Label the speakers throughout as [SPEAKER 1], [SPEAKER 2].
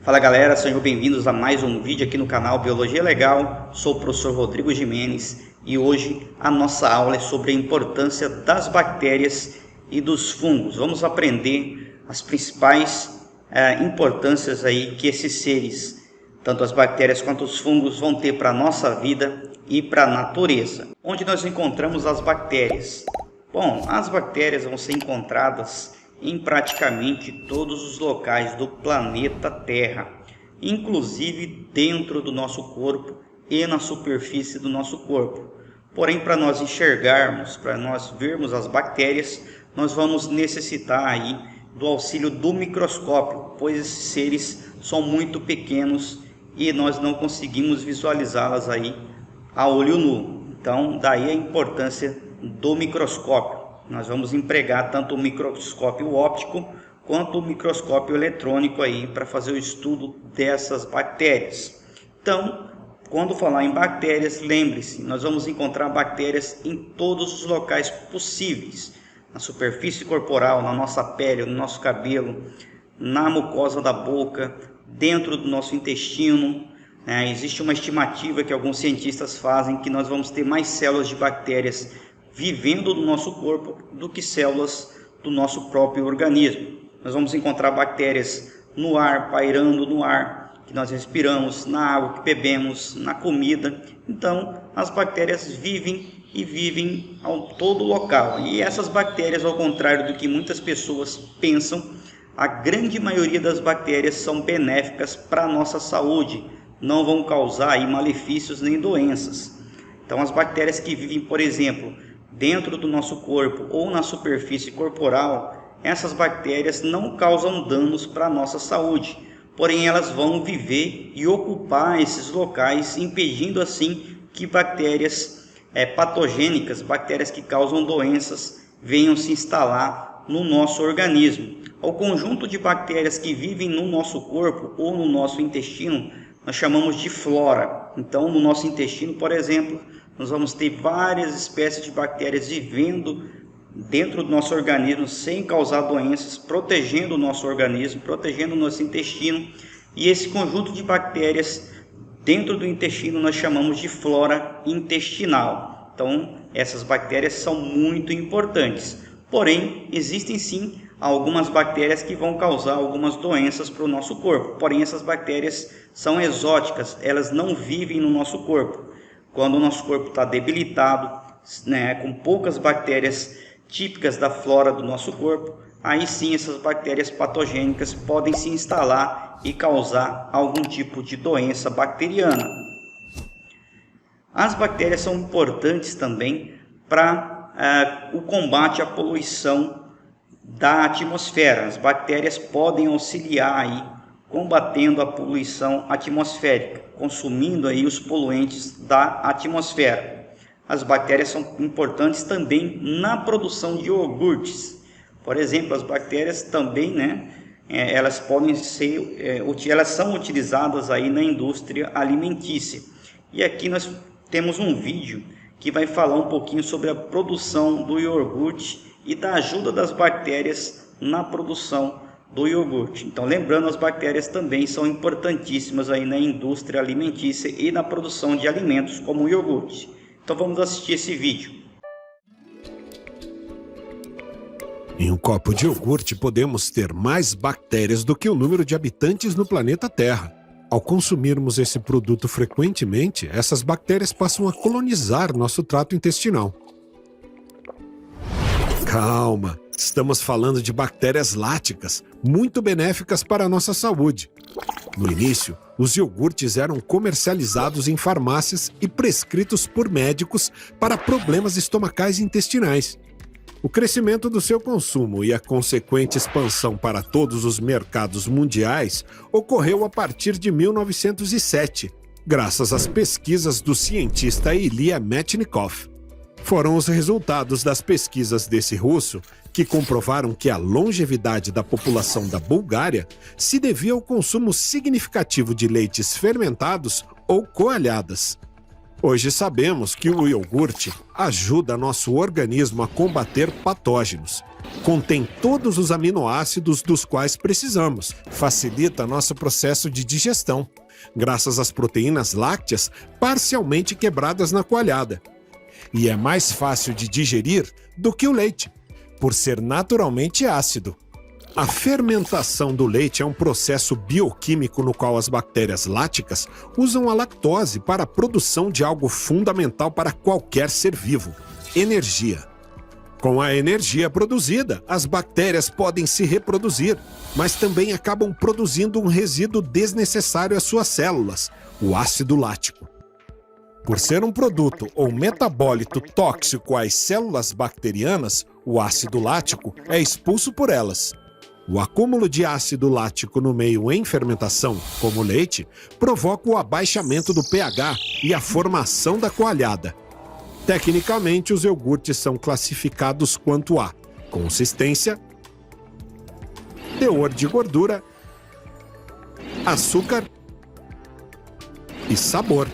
[SPEAKER 1] Fala galera, sejam bem-vindos a mais um vídeo aqui no canal Biologia Legal. Sou o professor Rodrigo Jimenez e hoje a nossa aula é sobre a importância das bactérias e dos fungos. Vamos aprender as principais importâncias aí que esses seres, tanto as bactérias quanto os fungos, vão ter para a nossa vida e para a natureza. Onde nós encontramos as bactérias? Bom, as bactérias vão ser encontradas em praticamente todos os locais do planeta Terra, inclusive dentro do nosso corpo e na superfície do nosso corpo. Porém, para nós enxergarmos, para nós vermos as bactérias, nós vamos necessitar aí do auxílio do microscópio, pois esses seres são muito pequenos e nós não conseguimos visualizá-las aí a olho nu. Então, daí a importância do microscópio. Nós vamos empregar tanto o microscópio óptico quanto o microscópio eletrônico aí para fazer o estudo dessas bactérias. Então, quando falar em bactérias, lembre-se, nós vamos encontrar bactérias em todos os locais possíveis. Na superfície corporal, na nossa pele, no nosso cabelo, na mucosa da boca, dentro do nosso intestino. Existe uma estimativa que alguns cientistas fazem que nós vamos ter mais células de bactérias vivendo no nosso corpo do que células do nosso próprio organismo. Nós vamos encontrar bactérias no ar, pairando no ar que nós respiramos, na água que bebemos, na comida. Então, as bactérias vivem a todo local. E essas bactérias, ao contrário do que muitas pessoas pensam, a grande maioria das bactérias são benéficas para a nossa saúde, não vão causar aí malefícios nem doenças. Então, as bactérias que vivem, por exemplo, dentro do nosso corpo ou na superfície corporal, essas bactérias não causam danos para a nossa saúde, porém elas vão viver e ocupar esses locais, impedindo assim que bactérias patogênicas, bactérias que causam doenças, venham se instalar no nosso organismo. O conjunto de bactérias que vivem no nosso corpo ou no nosso intestino, nós chamamos de flora. Então, no nosso intestino, por exemplo, nós vamos ter várias espécies de bactérias vivendo dentro do nosso organismo sem causar doenças, protegendo o nosso organismo, protegendo o nosso intestino. E esse conjunto de bactérias dentro do intestino nós chamamos de flora intestinal. Então, essas bactérias são muito importantes. Porém, existem sim algumas bactérias que vão causar algumas doenças para o nosso corpo. Porém, essas bactérias são exóticas, elas não vivem no nosso corpo. Quando o nosso corpo está debilitado, com poucas bactérias típicas da flora do nosso corpo, aí sim essas bactérias patogênicas podem se instalar e causar algum tipo de doença bacteriana. As bactérias são importantes também para o combate à poluição da atmosfera. As bactérias podem auxiliar aí combatendo a poluição atmosférica, consumindo aí os poluentes da atmosfera. As bactérias são importantes também na produção de iogurtes. Por exemplo, as bactérias também, elas podem ser, elas são utilizadas aí na indústria alimentícia. E aqui nós temos um vídeo que vai falar um pouquinho sobre a produção do iogurte e da ajuda das bactérias na produção do iogurte. Então, lembrando, as bactérias também são importantíssimas aí na indústria alimentícia e na produção de alimentos como o iogurte. Então, vamos assistir esse vídeo.
[SPEAKER 2] Em um copo de iogurte podemos ter mais bactérias do que o número de habitantes no planeta Terra. Ao consumirmos esse produto frequentemente, essas bactérias passam a colonizar nosso trato intestinal. Calma! Estamos falando de bactérias láticas, muito benéficas para a nossa saúde. No início, os iogurtes eram comercializados em farmácias e prescritos por médicos para problemas estomacais e intestinais. O crescimento do seu consumo e a consequente expansão para todos os mercados mundiais ocorreu a partir de 1907, graças às pesquisas do cientista Ilya Metchnikoff. Foram os resultados das pesquisas desse russo que comprovaram que a longevidade da população da Bulgária se devia ao consumo significativo de leites fermentados ou coalhadas. Hoje sabemos que o iogurte ajuda nosso organismo a combater patógenos. Contém todos os aminoácidos dos quais precisamos, facilita nosso processo de digestão, graças às proteínas lácteas parcialmente quebradas na coalhada. E é mais fácil de digerir do que o leite, por ser naturalmente ácido. A fermentação do leite é um processo bioquímico no qual as bactérias láticas usam a lactose para a produção de algo fundamental para qualquer ser vivo: energia. Com a energia produzida, as bactérias podem se reproduzir, mas também acabam produzindo um resíduo desnecessário às suas células, o ácido lático. Por ser um produto ou metabólito tóxico às células bacterianas, o ácido lático é expulso por elas. O acúmulo de ácido lático no meio em fermentação, como o leite, provoca o abaixamento do pH e a formação da coalhada. Tecnicamente, os iogurtes são classificados quanto a consistência, teor de gordura, açúcar e sabor.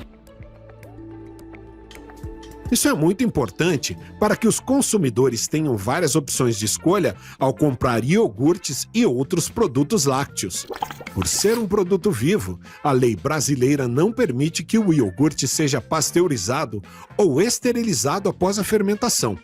[SPEAKER 2] Isso é muito importante para que os consumidores tenham várias opções de escolha ao comprar iogurtes e outros produtos lácteos. Por ser um produto vivo, a lei brasileira não permite que o iogurte seja pasteurizado ou esterilizado após a fermentação.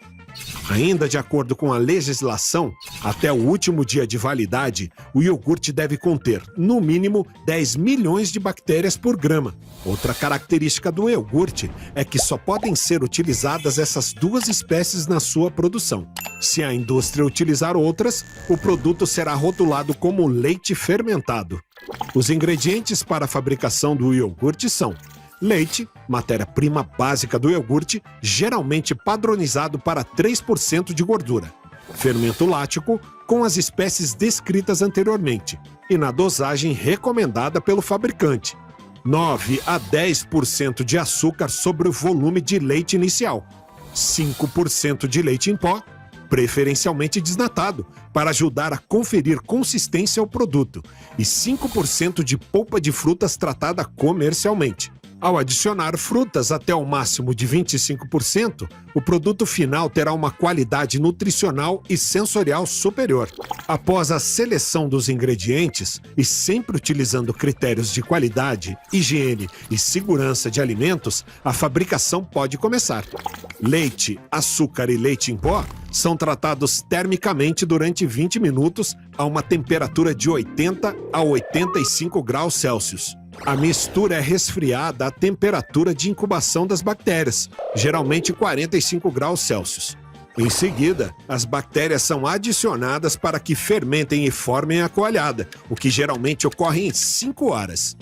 [SPEAKER 2] Ainda de acordo com a legislação, até o último dia de validade, o iogurte deve conter, no mínimo, 10 milhões de bactérias por grama. Outra característica do iogurte é que só podem ser utilizadas essas duas espécies na sua produção. Se a indústria utilizar outras, o produto será rotulado como leite fermentado. Os ingredientes para a fabricação do iogurte são leite, matéria-prima básica do iogurte, geralmente padronizado para 3% de gordura. Fermento lático, com as espécies descritas anteriormente, e na dosagem recomendada pelo fabricante. 9 a 10% de açúcar sobre o volume de leite inicial. 5% de leite em pó, preferencialmente desnatado, para ajudar a conferir consistência ao produto. E 5% de polpa de frutas tratada comercialmente. Ao adicionar frutas até o máximo de 25%, o produto final terá uma qualidade nutricional e sensorial superior. Após a seleção dos ingredientes, e sempre utilizando critérios de qualidade, higiene e segurança de alimentos, a fabricação pode começar. Leite, açúcar e leite em pó são tratados termicamente durante 20 minutos a uma temperatura de 80 a 85 graus Celsius. A mistura é resfriada à temperatura de incubação das bactérias, geralmente 45 graus Celsius. Em seguida, as bactérias são adicionadas para que fermentem e formem a coalhada, o que geralmente ocorre em 5 horas.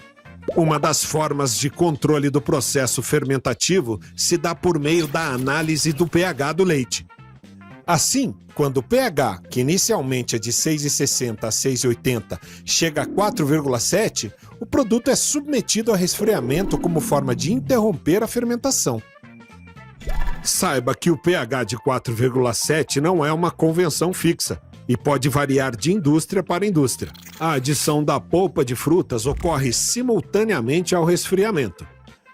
[SPEAKER 2] Uma das formas de controle do processo fermentativo se dá por meio da análise do pH do leite. Assim, quando o pH, que inicialmente é de 6,60 a 6,80, chega a 4,7, o produto é submetido a resfriamento como forma de interromper a fermentação. Saiba que o pH de 4,7 não é uma convenção fixa e pode variar de indústria para indústria. A adição da polpa de frutas ocorre simultaneamente ao resfriamento.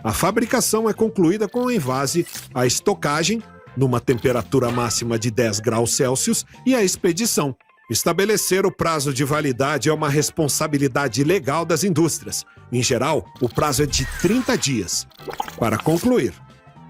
[SPEAKER 2] A fabricação é concluída com o envase, a estocagem, numa temperatura máxima de 10 graus Celsius, e a expedição. Estabelecer o prazo de validade é uma responsabilidade legal das indústrias. Em geral, o prazo é de 30 dias. Para concluir,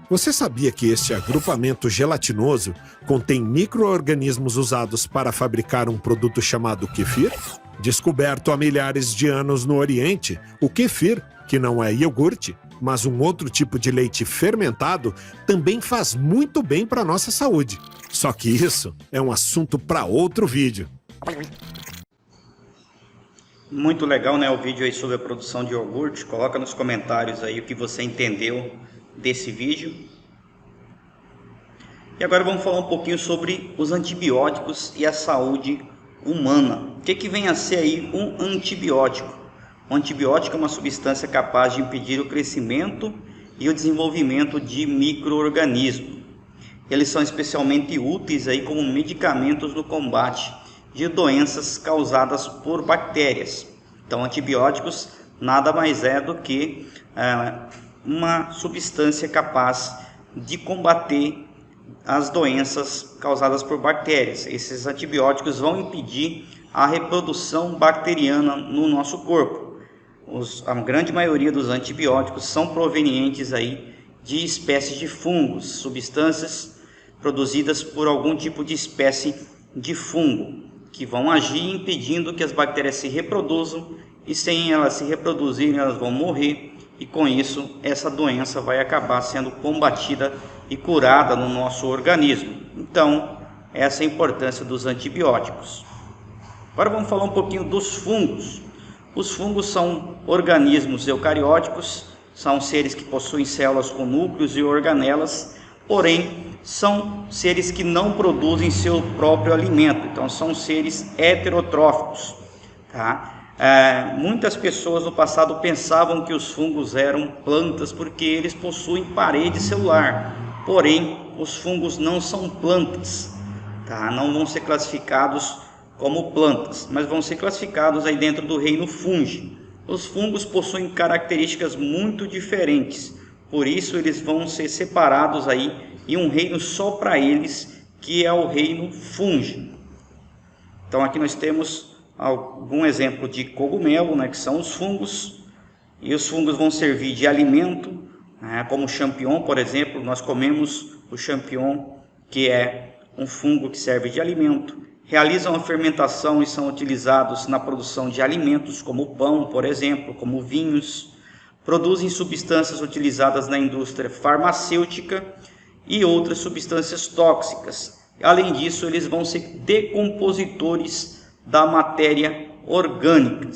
[SPEAKER 2] você sabia que este agrupamento gelatinoso contém micro-organismos usados para fabricar um produto chamado kefir? Descoberto há milhares de anos no Oriente, o kefir, que não é iogurte, mas um outro tipo de leite fermentado, também faz muito bem para a nossa saúde. Só que isso é um assunto para outro vídeo.
[SPEAKER 1] Muito legal, né, o vídeo aí sobre a produção de iogurte. Coloca nos comentários aí o que você entendeu desse vídeo. E agora vamos falar um pouquinho sobre os antibióticos e a saúde humana. O que vem a ser aí um antibiótico? O antibiótico é uma substância capaz de impedir o crescimento e o desenvolvimento de micro-organismos. Eles são especialmente úteis aí como medicamentos no combate de doenças causadas por bactérias. Então, antibióticos nada mais é do que uma substância capaz de combater as doenças causadas por bactérias. Esses antibióticos vão impedir a reprodução bacteriana no nosso corpo. A grande maioria dos antibióticos são provenientes aí de espécies de fungos, substâncias produzidas por algum tipo de espécie de fungo, que vão agir impedindo que as bactérias se reproduzam, e sem elas se reproduzirem elas vão morrer, e com isso essa doença vai acabar sendo combatida e curada no nosso organismo. Então, essa é a importância dos antibióticos. Agora vamos falar um pouquinho dos fungos. Os fungos são organismos eucarióticos, são seres que possuem células com núcleos e organelas, porém são seres que não produzem seu próprio alimento, então são seres heterotróficos, tá? Muitas pessoas no passado pensavam que os fungos eram plantas porque eles possuem parede celular, porém os fungos não são plantas, tá? Não vão ser classificados como plantas, mas vão ser classificados aí dentro do reino fungi. Os fungos possuem características muito diferentes, por isso eles vão ser separados aí em um reino só para eles, que é o reino fungi. Então aqui nós temos algum exemplo de cogumelo, né, que são os fungos, e os fungos vão servir de alimento, né, como o champignon, por exemplo. Nós comemos o champignon, que é um fungo que serve de alimento. Realizam a fermentação e são utilizados na produção de alimentos, como pão, por exemplo, como vinhos. Produzem substâncias utilizadas na indústria farmacêutica e outras substâncias tóxicas. Além disso, eles vão ser decompositores da matéria orgânica.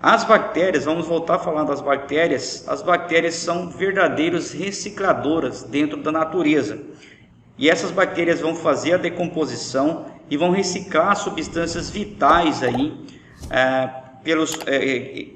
[SPEAKER 1] As bactérias, vamos voltar a falar das bactérias. As bactérias são verdadeiras recicladoras dentro da natureza. E essas bactérias vão fazer a decomposição e vão reciclar substâncias vitais aí,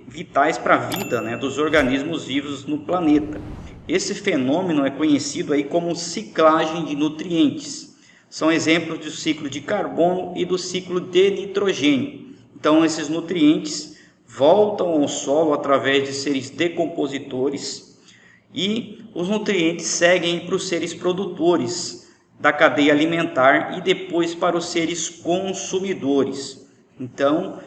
[SPEAKER 1] vitais para a vida, né, dos organismos vivos no planeta. Esse fenômeno é conhecido aí como ciclagem de nutrientes. São exemplos do ciclo de carbono e do ciclo de nitrogênio. Então esses nutrientes voltam ao solo através de seres decompositores, e os nutrientes seguem para os seres produtores da cadeia alimentar e depois para os seres consumidores. Então,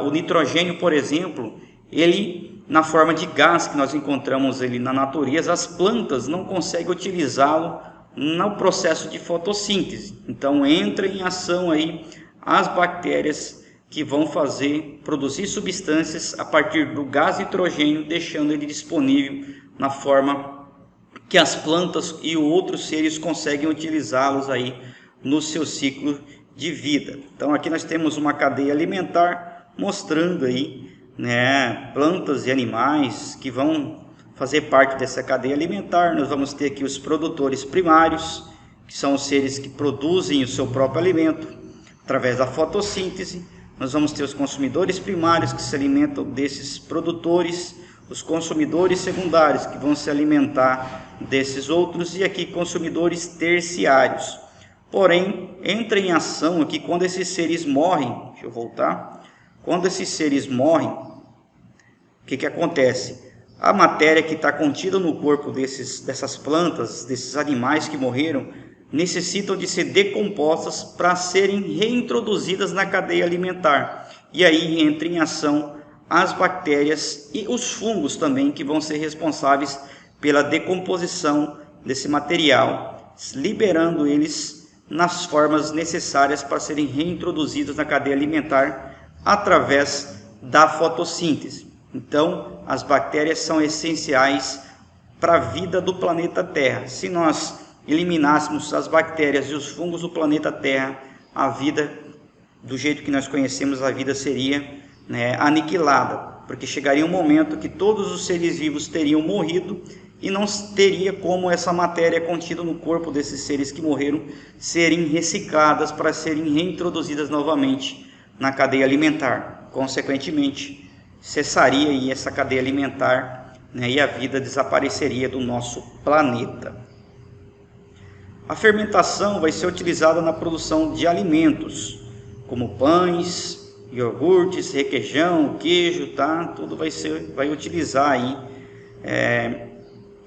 [SPEAKER 1] o nitrogênio, por exemplo, ele na forma de gás que nós encontramos ele na natureza, as plantas não conseguem utilizá-lo no processo de fotossíntese. Então entra em ação aí as bactérias que vão produzir substâncias a partir do gás nitrogênio, deixando ele disponível na forma que as plantas e outros seres conseguem utilizá-los aí no seu ciclo de vida. Então aqui nós temos uma cadeia alimentar mostrando aí, né, plantas e animais que vão fazer parte dessa cadeia alimentar. Nós vamos ter aqui os produtores primários, que são os seres que produzem o seu próprio alimento através da fotossíntese. Nós vamos ter os consumidores primários, que se alimentam desses produtores, os consumidores secundários, que vão se alimentar desses outros, e aqui consumidores terciários. Porém, entra em ação aqui quando esses seres morrem. Deixa eu voltar. Quando esses seres morrem, o que acontece? A matéria que está contida no corpo dessas plantas, desses animais que morreram, necessitam de ser decompostas para serem reintroduzidas na cadeia alimentar. E aí entra em ação as bactérias e os fungos também, que vão ser responsáveis pela decomposição desse material, liberando eles nas formas necessárias para serem reintroduzidos na cadeia alimentar através da fotossíntese. Então, as bactérias são essenciais para a vida do planeta Terra. Se nós eliminássemos as bactérias e os fungos do planeta Terra, a vida, do jeito que nós conhecemos, a vida seria, né, aniquilada, porque chegaria um momento que todos os seres vivos teriam morrido e não teria como essa matéria contida no corpo desses seres que morreram serem recicladas para serem reintroduzidas novamente na cadeia alimentar. Consequentemente, cessaria aí essa cadeia alimentar, né, e a vida desapareceria do nosso planeta. A fermentação vai ser utilizada na produção de alimentos, como pães, iogurtes, requeijão, queijo, tá? Tudo vai utilizar aí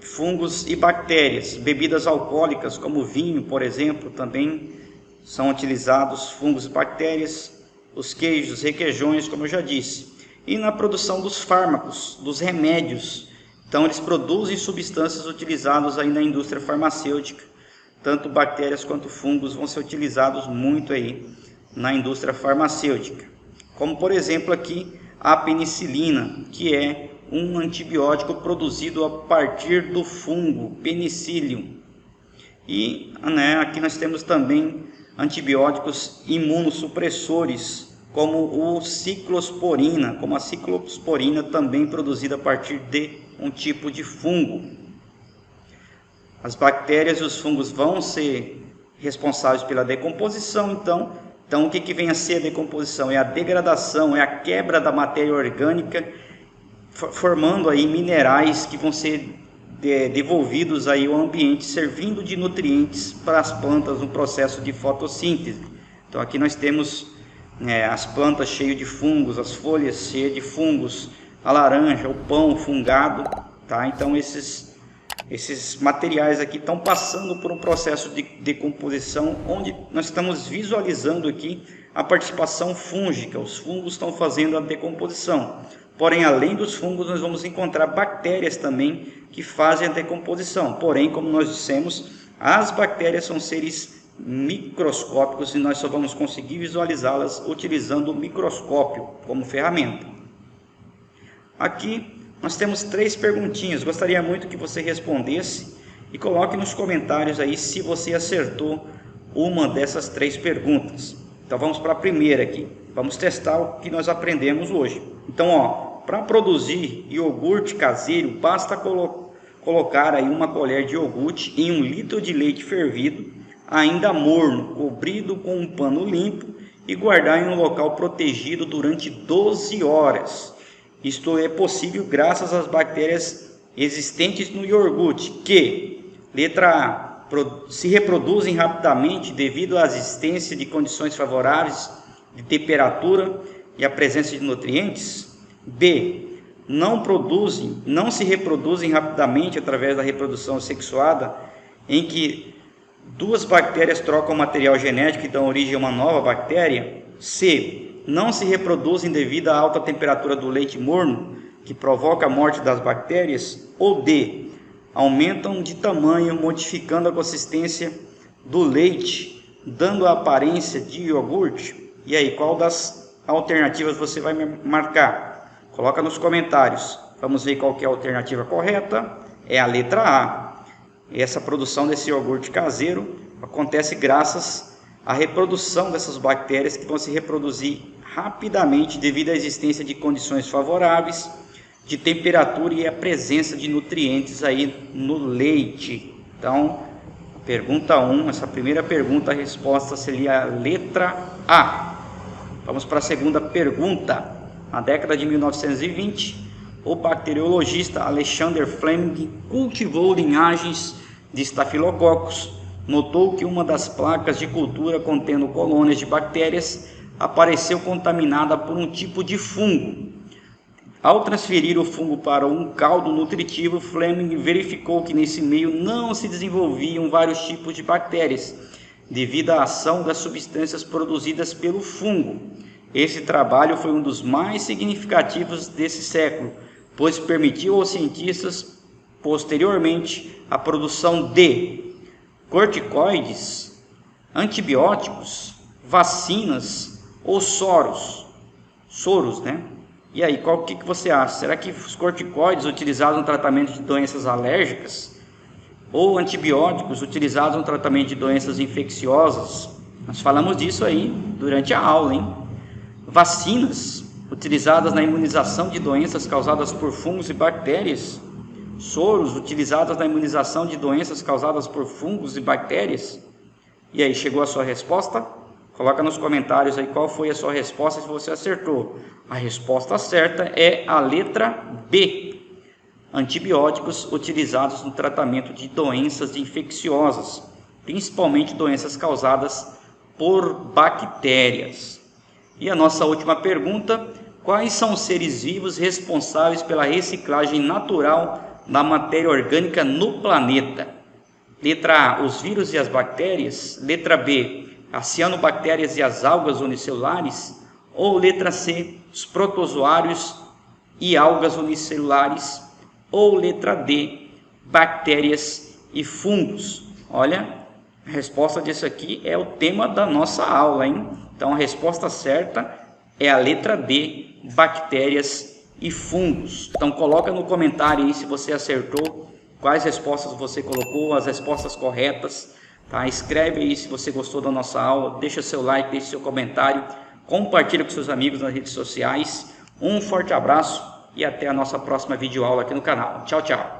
[SPEAKER 1] fungos e bactérias. Bebidas alcoólicas como vinho, por exemplo, também são utilizados fungos e bactérias. Os queijos, requeijões, como eu já disse. E na produção dos fármacos, dos remédios. Então eles produzem substâncias utilizadas aí na indústria farmacêutica. Tanto bactérias quanto fungos vão ser utilizados muito aí na indústria farmacêutica. Como por exemplo aqui a penicilina, que é um antibiótico produzido a partir do fungo Penicillium. E aqui nós temos também antibióticos imunossupressores, como a ciclosporina também produzida a partir de um tipo de fungo. As bactérias e os fungos vão ser responsáveis pela decomposição, então o que vem a ser a decomposição? É a degradação, é a quebra da matéria orgânica, formando aí minerais que vão ser devolvidos aí ao ambiente, servindo de nutrientes para as plantas no processo de fotossíntese. Então aqui nós temos as plantas cheias de fungos, as folhas cheias de fungos, a laranja, o pão fungado, tá? Então esses materiais aqui estão passando por um processo de decomposição, onde nós estamos visualizando aqui a participação fúngica. Os fungos estão fazendo a decomposição. Porém, além dos fungos, nós vamos encontrar bactérias também que fazem a decomposição. Porém, como nós dissemos, as bactérias são seres microscópicos e nós só vamos conseguir visualizá-las utilizando o microscópio como ferramenta. Aqui nós temos 3 perguntinhas. Gostaria muito que você respondesse e coloque nos comentários aí se você acertou uma dessas 3 perguntas. Então vamos para a primeira aqui. Vamos testar o que nós aprendemos hoje. Então, para produzir iogurte caseiro, basta colocar aí uma colher de iogurte em 1 litro de leite fervido, ainda morno, cobrido com um pano limpo e guardar em um local protegido durante 12 horas. Isto é possível graças às bactérias existentes no iogurte, que, letra A, se reproduzem rapidamente devido à existência de condições favoráveis de temperatura e a presença de nutrientes. B, não se reproduzem rapidamente através da reprodução sexuada, em que 2 bactérias trocam material genético e dão origem a uma nova bactéria. C, não se reproduzem devido à alta temperatura do leite morno, que provoca a morte das bactérias. Ou D, aumentam de tamanho, modificando a consistência do leite, dando a aparência de iogurte. E aí, qual das alternativas você vai marcar? Coloca nos comentários. Vamos ver qual que é a alternativa correta. É a letra A. Essa produção desse iogurte caseiro acontece graças à reprodução dessas bactérias, que vão se reproduzir rapidamente devido à existência de condições favoráveis de temperatura e a presença de nutrientes aí no leite. Então, pergunta 1, essa primeira pergunta, a resposta seria a letra A. Vamos para a segunda pergunta. Na década de 1920, o bacteriologista Alexander Fleming cultivou linhagens de estafilococos. Notou que uma das placas de cultura contendo colônias de bactérias apareceu contaminada por um tipo de fungo. Ao transferir o fungo para um caldo nutritivo, Fleming verificou que nesse meio não se desenvolviam vários tipos de bactérias, devido à ação das substâncias produzidas pelo fungo. Esse trabalho foi um dos mais significativos desse século, pois permitiu aos cientistas, posteriormente, a produção de corticoides, antibióticos, vacinas ou soros, né? E aí, o que você acha? Será que os corticoides utilizados no tratamento de doenças alérgicas ou antibióticos utilizados no tratamento de doenças infecciosas? Nós falamos disso aí durante a aula, hein? Vacinas utilizadas na imunização de doenças causadas por fungos e bactérias. Soros utilizados na imunização de doenças causadas por fungos e bactérias. E aí, chegou a sua resposta? Coloca nos comentários aí qual foi a sua resposta, se você acertou. A resposta certa é a letra B. Antibióticos utilizados no tratamento de doenças infecciosas, principalmente doenças causadas por bactérias. E a nossa última pergunta: quais são os seres vivos responsáveis pela reciclagem natural da matéria orgânica no planeta. Letra A, os vírus e as bactérias. Letra B, as cianobactérias e as algas unicelulares. Ou letra C, os protozoários e algas unicelulares. Ou letra D, bactérias e fungos. Olha, a resposta disso aqui é o tema da nossa aula, hein? Então a resposta certa é a letra D, bactérias e fungos. Então coloca no comentário aí se você acertou, quais respostas você colocou, as respostas corretas, tá? Escreve aí se você gostou da nossa aula, deixa seu like, deixa seu comentário, compartilha com seus amigos nas redes sociais. Um forte abraço e até a nossa próxima videoaula aqui no canal. Tchau, tchau!